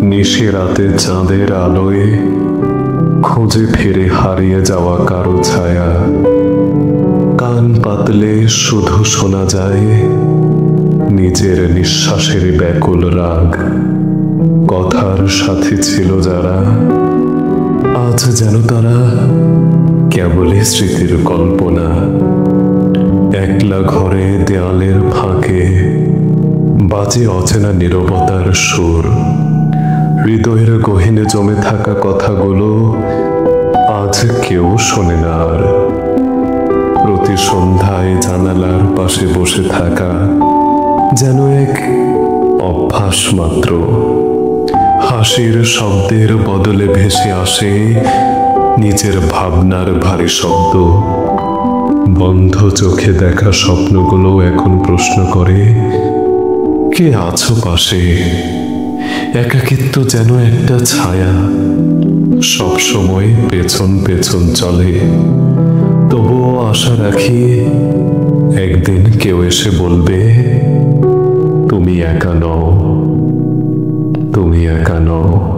নিশি রাতে চাঁদের আলোয় খুঁজে ফিরে হারিয়ে যাওয়া কারো ছায়া। কান পাতলে শুধু শোনা যায় নিজের নিঃশ্বাসের ব্যাকুল রাগ। কথার সাথী ছিল যারা, আজ যেন তারা কেবলই স্মৃতির কল্পনা। একলা ঘরে দেয়ালের ফাঁকে বাজে অচেনা নীরবতার সুর। হৃদয়ের গহীনে জমে থাকা কথাগুলো আজ কেউ শোনে না আর। প্রতি সন্ধ্যায় জানালার পাশে বসে থাকা যেন এক অভ্যাস মাত্র। হাসির শব্দের বদলে ভেসে আসে নিজের ভাবনার ভারী শব্দ। বন্ধ চোখে দেখা স্বপ্নগুলো এখন প্রশ্ন করে, কে আছো পাশে? একাকিত্ব যেন একটা ছায়া, সব সময় পেছন পেছন চলে। তবুও আশা রাখি একদিন কেউ এসে বলবে, তুমি একা নও, তুমি একা নও।